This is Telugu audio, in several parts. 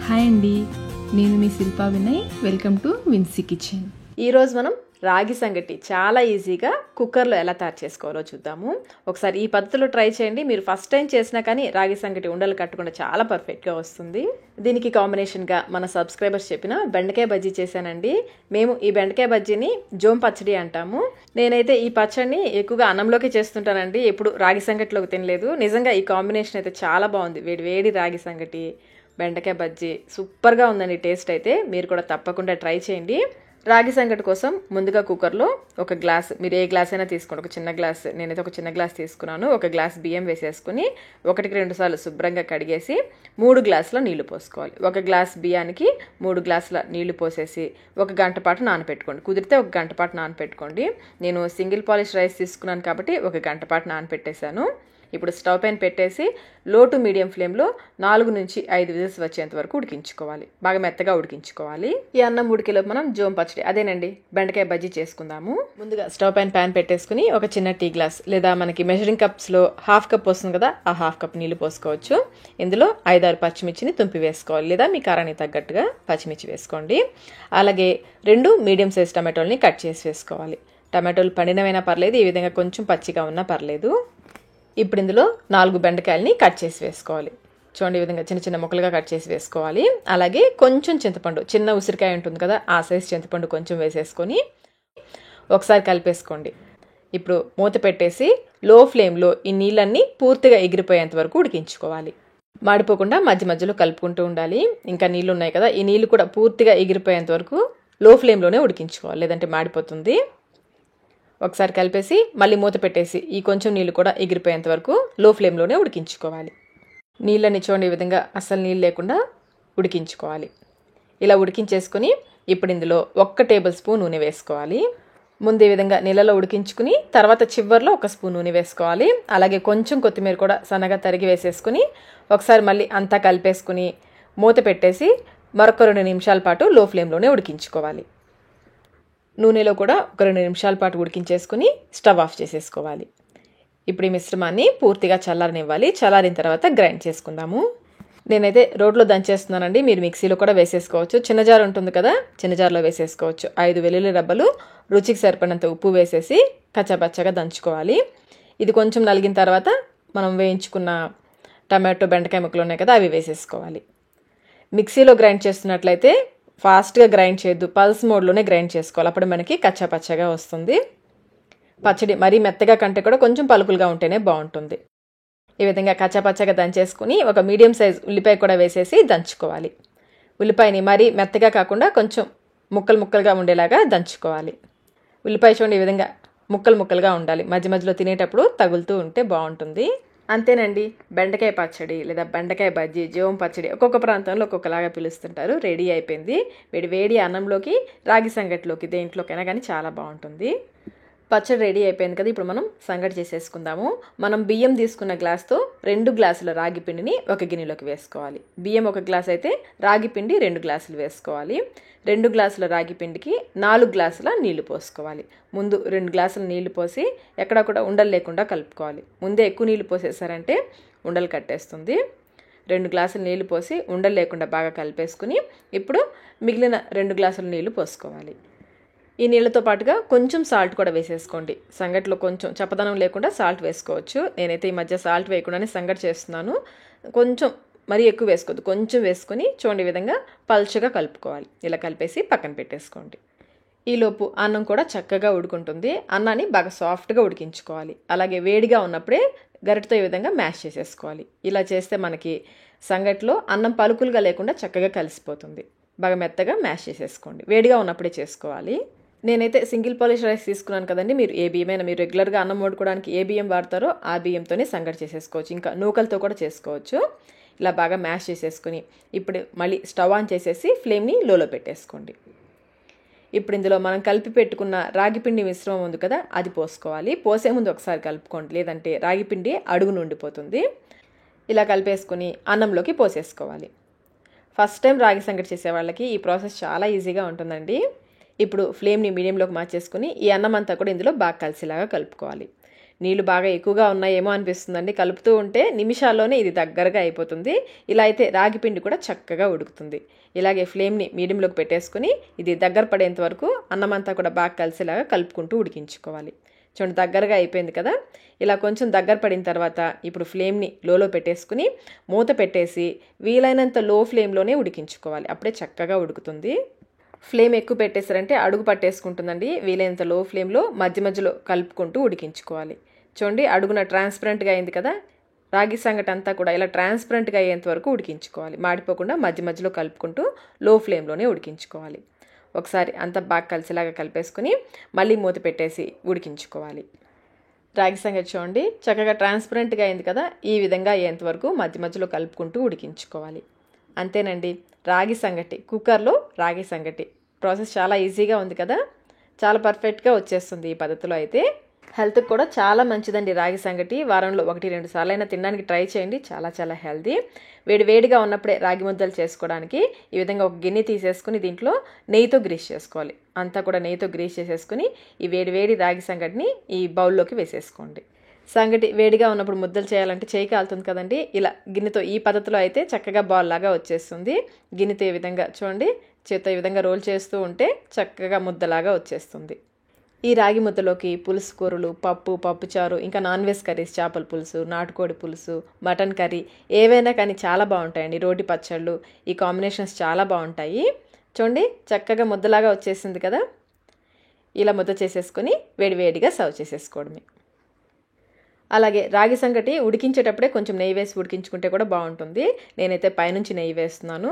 హాయ్ అండి, నేను మీ శిల్పా వినయ్. వెల్కమ్ టు విన్సీ కిచెన్. ఈరోజు మనం రాగి సంగటి చాలా ఈజీగా కుక్కర్లో ఎలా తయారు చేసుకోవాలో చూద్దాము. ఒకసారి ఈ పద్ధతిలో ట్రై చేయండి. మీరు ఫస్ట్ టైం చేసినా కానీ రాగి సంగటి ఉండలు కట్టకుండా చాలా పర్ఫెక్ట్గా వస్తుంది. దీనికి కాంబినేషన్గా మన సబ్స్క్రైబర్స్ చెప్పిన బెండకాయ బజ్జీ చేశానండి. మేము ఈ బెండకాయ బజ్జీని జోమ్ పచ్చడి అంటాము. నేనైతే ఈ పచ్చడిని ఎక్కువగా అన్నంలోకి చేస్తుంటానండి, ఎప్పుడు రాగి సంగటిలోకి తినలేదు. నిజంగా ఈ కాంబినేషన్ అయితే చాలా బాగుంది. వేడి వేడి రాగి సంగటి, బెండకాయ బజ్జీ సూపర్గా ఉందండి. టేస్ట్ అయితే మీరు కూడా తప్పకుండా ట్రై చేయండి. రాగి సంగటి కోసం ముందుగా కుక్కర్లో ఒక గ్లాస్, మీరు ఏ గ్లాస్ అయినా తీసుకోండి, ఒక చిన్న గ్లాస్, నేనైతే ఒక చిన్న గ్లాస్ తీసుకున్నాను. ఒక గ్లాస్ బియ్యం వేసేసుకుని 1-2 సార్లు శుభ్రంగా కడిగేసి 3 గ్లాసుల నీళ్లు పోసుకోవాలి. ఒక గ్లాస్ బియ్యానికి 3 గ్లాసుల నీళ్లు పోసేసి 1 గంట పాటు నానపెట్టుకోండి. కుదిరితే 1 గంట పాటు నానపెట్టుకోండి. నేను సింగిల్ పాలిష్ రైస్ తీసుకున్నాను కాబట్టి 1 గంట పాటు నానపెట్టేశాను. ఇప్పుడు స్టవ్ పైన పెట్టేసి లో టు మీడియం ఫ్లేమ్లో 4 నుంచి 5 విజిల్స్ వచ్చేంత వరకు ఉడికించుకోవాలి. బాగా మెత్తగా ఉడికించుకోవాలి. ఈ అన్నం ఉడికేలోపు మనం జోమ్ పచ్చడి, అదేనండి బెండకాయ బజ్జీ చేసుకుందాము. ముందుగా స్టవ్ పైన ప్యాన్ పెట్టేసుకుని ఒక చిన్న టీ గ్లాస్ లేదా మనకి మెజరింగ్ కప్స్లో 1/2 కప్ వస్తుంది కదా, ఆ 1/2 కప్ నీళ్ళు పోసుకోవచ్చు. ఇందులో 5-6 పచ్చిమిర్చిని తుంపి వేసుకోవాలి, లేదా మీ కారానికి తగ్గట్టుగా పచ్చిమిర్చి వేసుకోండి. అలాగే 2 మీడియం సైజ్ టమాటోల్ని కట్ చేసి వేసుకోవాలి. టమాటోలు పండినవైనా పర్లేదు, ఈ విధంగా కొంచెం పచ్చిగా ఉన్నా పర్లేదు. ఇప్పుడు ఇందులో 4 బెండకాయలని కట్ చేసి వేసుకోవాలి. చూడండి, ఈ విధంగా చిన్న చిన్న ముక్కలుగా కట్ చేసి వేసుకోవాలి. అలాగే కొంచెం చింతపండు, చిన్న ఉసిరికాయ ఉంటుంది కదా, ఆ సైజ్ చింతపండు కొంచెం వేసేసుకొని ఒకసారి కలిపేసుకోండి. ఇప్పుడు మూత పెట్టేసి లో ఫ్లేమ్లో ఈ నీళ్ళన్నీ పూర్తిగా ఎగిరిపోయేంత వరకు ఉడికించుకోవాలి. మాడిపోకుండా మధ్య మధ్యలో కలుపుకుంటూ ఉండాలి. ఇంకా నీళ్ళు ఉన్నాయి కదా, ఈ నీళ్ళు కూడా పూర్తిగా ఎగిరిపోయేంత వరకు లో ఫ్లేమ్లోనే ఉడికించుకోవాలి, లేదంటే మాడిపోతుంది. ఒకసారి కలిపేసి మళ్ళీ మూత పెట్టేసి ఈ కొంచెం నీళ్ళు కూడా ఎగిరిపోయేంత వరకు లో ఫ్లేమ్లోనే ఉడికించుకోవాలి. నీళ్ళని చూడండి, ఈ విధంగా అస్సలు నీళ్ళు లేకుండా ఉడికించుకోవాలి. ఇలా ఉడికించేసుకుని ఇప్పుడు ఇందులో 1 టేబుల్ స్పూన్ నూనె వేసుకోవాలి. ముందు ఈ విధంగా నీళ్ళలో ఉడికించుకుని తర్వాత చివర్లో 1 స్పూన్ నూనె వేసుకోవాలి. అలాగే కొంచెం కొత్తిమీర కూడా సన్నగా తరిగి వేసేసుకుని ఒకసారి మళ్ళీ అంతా కలిపేసుకుని మూత పెట్టేసి మరొక 2 నిమిషాల పాటు లో ఫ్లేమ్లోనే ఉడికించుకోవాలి. నూనెలో కూడా ఒక 2 నిమిషాల పాటు ఉడికించేసుకుని స్టవ్ ఆఫ్ చేసేసుకోవాలి. ఇప్పుడు ఈ మిశ్రమాన్ని పూర్తిగా చల్లారనివ్వాలి. చల్లారిన తర్వాత గ్రైండ్ చేసుకుందాము. నేనైతే రోట్లో దంచేస్తున్నానండి, మీరు మిక్సీలో కూడా వేసేసుకోవచ్చు. చిన్న జార్ ఉంటుంది కదా, చిన్న జార్లో వేసేసుకోవచ్చు. 5 వెల్లుల్లి రబ్బలు, రుచికి సరిపడినంత ఉప్పు వేసేసి కచ్చాపచ్చగా దంచుకోవాలి. ఇది కొంచెం నలిగిన తర్వాత మనం వేయించుకున్న టమాటో బెండకాయ ముక్కలు ఉన్నాయి కదా, అవి వేసేసుకోవాలి. మిక్సీలో గ్రైండ్ చేస్తున్నట్లయితే ఫాస్ట్గా గ్రైండ్ చేయొద్దు, పల్స్ మోడ్లోనే గ్రైండ్ చేసుకోవాలి. అప్పుడు మనకి కచ్చాపచ్చగా వస్తుంది. పచ్చడి మరీ మెత్తగా కంటే కూడా కొంచెం పలుకులుగా ఉంటేనే బాగుంటుంది. ఈ విధంగా కచ్చాపచ్చగా దంచేసుకుని ఒక మీడియం సైజ్ ఉల్లిపాయ కూడా వేసేసి దంచుకోవాలి. ఉల్లిపాయని మరీ మెత్తగా కాకుండా కొంచెం ముక్కలు ముక్కలుగా ఉండేలాగా దంచుకోవాలి. ఉల్లిపాయ చూడండి, ఈ విధంగా ముక్కలు ముక్కలుగా ఉండాలి. మధ్య మధ్యలో తినేటప్పుడు తగులుతూ ఉంటే బాగుంటుంది. అంతేనండి, బెండకాయ పచ్చడి లేదా బెండకాయ బజ్జీ, జోమ్ పచ్చడి ఒక్కొక్క ప్రాంతంలో ఒక్కొక్కలాగా పిలుస్తుంటారు. రెడీ అయిపోయింది. వేడి వేడి అన్నంలోకి, రాగి సంగటిలోకి, దేంట్లోకైనా కానీ చాలా బాగుంటుంది. పచ్చడి రెడీ అయిపోయింది కదా, ఇప్పుడు మనం సంగటి చేసేసుకుందాము. మనం బియ్యం తీసుకున్న గ్లాస్తో 2 గ్లాసుల రాగి పిండిని ఒక గిన్నెలోకి వేసుకోవాలి. బియ్యం 1 గ్లాస్ అయితే రాగి పిండి 2 గ్లాసులు వేసుకోవాలి. 2 గ్లాసుల రాగి పిండికి 4 గ్లాసుల నీళ్లు పోసుకోవాలి. ముందు 2 గ్లాసుల నీళ్లు పోసి ఎక్కడా కూడా ఉండలు లేకుండా కలుపుకోవాలి. ముందే ఎక్కువ నీళ్లు పోసేసారంటే ఉండలు కట్టేస్తుంది. 2 గ్లాసుల నీళ్లు పోసి ఉండలు లేకుండా బాగా కలిపేసుకుని ఇప్పుడు మిగిలిన 2 గ్లాసుల నీళ్లు పోసుకోవాలి. ఈ నీళ్ళతో పాటుగా కొంచెం సాల్ట్ కూడా వేసేసుకోండి. సంగటిలో కొంచెం చప్పదనం లేకుండా సాల్ట్ వేసుకోవచ్చు. నేనైతే ఈ మధ్య సాల్ట్ వేయకుండానే సంగటి చేస్తున్నాను. కొంచెం మరీ ఎక్కువ వేసుకోవద్దు, కొంచెం వేసుకొని చూడండి ఈ విధంగా పల్చగా కలుపుకోవాలి. ఇలా కలిపేసి పక్కన పెట్టేసుకోండి. ఈలోపు అన్నం కూడా చక్కగా ఉడుకుంటుంది. అన్నాన్ని బాగా సాఫ్ట్గా ఉడికించుకోవాలి. అలాగే వేడిగా ఉన్నప్పుడే గరిటతో ఈ విధంగా మ్యాష్ చేసేసుకోవాలి. ఇలా చేస్తే మనకి సంగటిలో అన్నం పలుకులుగా లేకుండా చక్కగా కలిసిపోతుంది. బాగా మెత్తగా మ్యాష్ చేసేసుకోండి. వేడిగా ఉన్నప్పుడే చేసుకోవాలి. నేనైతే సింగిల్ పాలిష్ రైస్ తీసుకున్నాను కదండి, మీరు ఏ బియ్యమైనా, మీరు రెగ్యులర్గా అన్నం వండుకోవడానికి ఏ బియ్యం వాడతారో ఆ బియ్యంతోనే సంగటి చేసేసుకోవచ్చు. ఇంకా నూకలతో కూడా చేసుకోవచ్చు. ఇలా బాగా మ్యాష్ చేసేసుకుని ఇప్పుడు మళ్ళీ స్టవ్ ఆన్ చేసేసి ఫ్లేమ్ని లోలో పెట్టేసుకోండి. ఇప్పుడు ఇందులో మనం కలిపి పెట్టుకున్న రాగిపిండి మిశ్రమం ఉంది కదా, అది పోసుకోవాలి. పోసే ముందు ఒకసారి కలుపుకోండి, లేదంటే రాగిపిండి అడుగున ఉండిపోతుంది. ఇలా కలిపేసుకుని అన్నంలోకి పోసేసుకోవాలి. ఫస్ట్ టైం రాగి సంగటి చేసే వాళ్ళకి ఈ ప్రాసెస్ చాలా ఈజీగా ఉంటుందండి. ఇప్పుడు ఫ్లేమ్ని మీడియంలోకి మార్చేసుకుని ఈ అన్నం అంతా కూడా ఇందులో బాగా కలిసేలాగా కలుపుకోవాలి. నీళ్ళు బాగా ఎక్కువగా ఉన్నాయేమో అనిపిస్తుందండి. కలుపుతూ ఉంటే నిమిషాల్లోనే ఇది దగ్గరగా అయిపోతుంది. ఇలా అయితే రాగి పిండి కూడా చక్కగా ఉడుకుతుంది. ఇలాగే ఫ్లేమ్ని మీడియంలోకి పెట్టేసుకుని ఇది దగ్గర పడేంత వరకు అన్నమంతా కూడా బాగా కలిసేలాగా కలుపుకుంటూ ఉడికించుకోవాలి. చూడండి దగ్గరగా అయిపోయింది కదా. ఇలా కొంచెం దగ్గర పడిన తర్వాత ఇప్పుడు ఫ్లేమ్ని లోలో పెట్టేసుకుని మూత పెట్టేసి వీలైనంత లో ఫ్లేమ్లోనే ఉడికించుకోవాలి. అప్పుడే చక్కగా ఉడుకుతుంది. ఫ్లేమ్ ఎక్కువ పెట్టేసారంటే అడుగు పట్టేసుకుంటుందండి. వీలైనంత లో ఫ్లేమ్లో మధ్య మధ్యలో కలుపుకుంటూ ఉడికించుకోవాలి. చూడండి అడుగున ట్రాన్స్పరెంట్గా అయింది కదా. రాగి సంగటి అంతా కూడా ఇలా ట్రాన్స్పరెంట్గా అయ్యేంత వరకు ఉడికించుకోవాలి. మాడిపోకుండా మధ్య మధ్యలో కలుపుకుంటూ లో ఫ్లేమ్లోనే ఉడికించుకోవాలి. ఒకసారి అంతా బాగా కలిసేలాగా కలిపేసుకుని మళ్ళీ మూత పెట్టేసి ఉడికించుకోవాలి. రాగి సంగటి చూడండి చక్కగా ట్రాన్స్పరెంట్గా అయింది కదా. ఈ విధంగా అయ్యేంత వరకు మధ్య మధ్యలో కలుపుకుంటూ ఉడికించుకోవాలి. అంతేనండి, రాగి సంగటి, కుక్కర్లో రాగి సంగటి. ప్రాసెస్ చాలా ఈజీగా ఉంది కదా. చాలా పర్ఫెక్ట్గా వచ్చేస్తుంది ఈ పద్ధతిలో అయితే. హెల్త్కి కూడా చాలా మంచిదండి రాగి సంగటి. వారంలో 1-2 సార్లు అయినా తినడానికి ట్రై చేయండి. చాలా చాలా హెల్తీ. వేడిగా ఉన్నప్పుడే రాగి ముద్దలు చేసుకోవడానికి ఈ విధంగా ఒక గిన్నె తీసేసుకుని దీంట్లో నెయ్యితో గ్రీస్ చేసుకోవాలి. అంతా కూడా నెయ్యితో గ్రీస్ చేసేసుకుని ఈ వేడి రాగి సంగటిని ఈ బౌల్లోకి వేసేసుకోండి. సంగటి వేడిగా ఉన్నప్పుడు ముద్దలు చేయాలంటే చేయి కాలుతుంది కదండి. ఇలా గిన్నెతో ఈ పద్ధతిలో అయితే చక్కగా బాల్ లాగా వచ్చేస్తుంది. గిన్నెతో ఈ విధంగా చూడండి చేత్తో ఈ విధంగా రోల్ చేస్తూ ఉంటే చక్కగా ముద్దలాగా వచ్చేస్తుంది. ఈ రాగి ముద్దలోకి పులుసు కూరలు, పప్పుచారు, ఇంకా నాన్ వెజ్ కర్రీస్, చేపల పులుసు, నాటుకోడి పులుసు, మటన్ కర్రీ ఏవైనా కానీ చాలా బాగుంటాయండి. రోటి పచ్చళ్ళు, ఈ కాంబినేషన్స్ చాలా బాగుంటాయి. చూడండి చక్కగా ముద్దలాగా వచ్చేసింది కదా. ఇలా ముద్ద చేసేసుకొని వేడిగా సర్వ్ చేసేసుకోవడమే. అలాగే రాగి సంగటి ఉడికించేటప్పుడే కొంచెం నెయ్యి వేసి ఉడికించుకుంటే కూడా బాగుంటుంది. నేనైతే పైనుంచి నెయ్యి వేస్తున్నాను.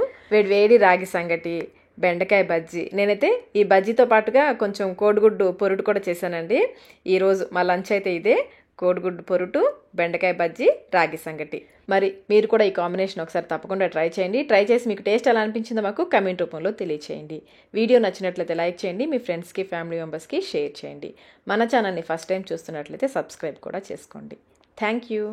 వేడి రాగి సంగటి, బెండకాయ బజ్జీ. నేనైతే ఈ బజ్జీతో పాటుగా కొంచెం కోడిగుడ్డు పొరుటు కూడా చేశానండి. ఈరోజు మా లంచ్ అయితే ఇదే, కోడిగుడ్డు పొరుటు, బెండకాయ బజ్జీ, రాగి సంగటి. మరి మీరు కూడా ఈ కాంబినేషన్ ఒకసారి తప్పకుండా ట్రై చేయండి. ట్రై చేసి మీకు టేస్ట్ ఎలా అనిపించిందో మాకు కమెంట్ రూపంలో తెలియచేయండి. వీడియో నచ్చినట్లయితే లైక్ చేయండి. మీ ఫ్రెండ్స్కి, ఫ్యామిలీ మెంబర్స్కి షేర్ చేయండి. మన ఛానల్ని ఫస్ట్ టైం చూస్తున్నట్లయితే సబ్స్క్రైబ్ కూడా చేసుకోండి. Thank you.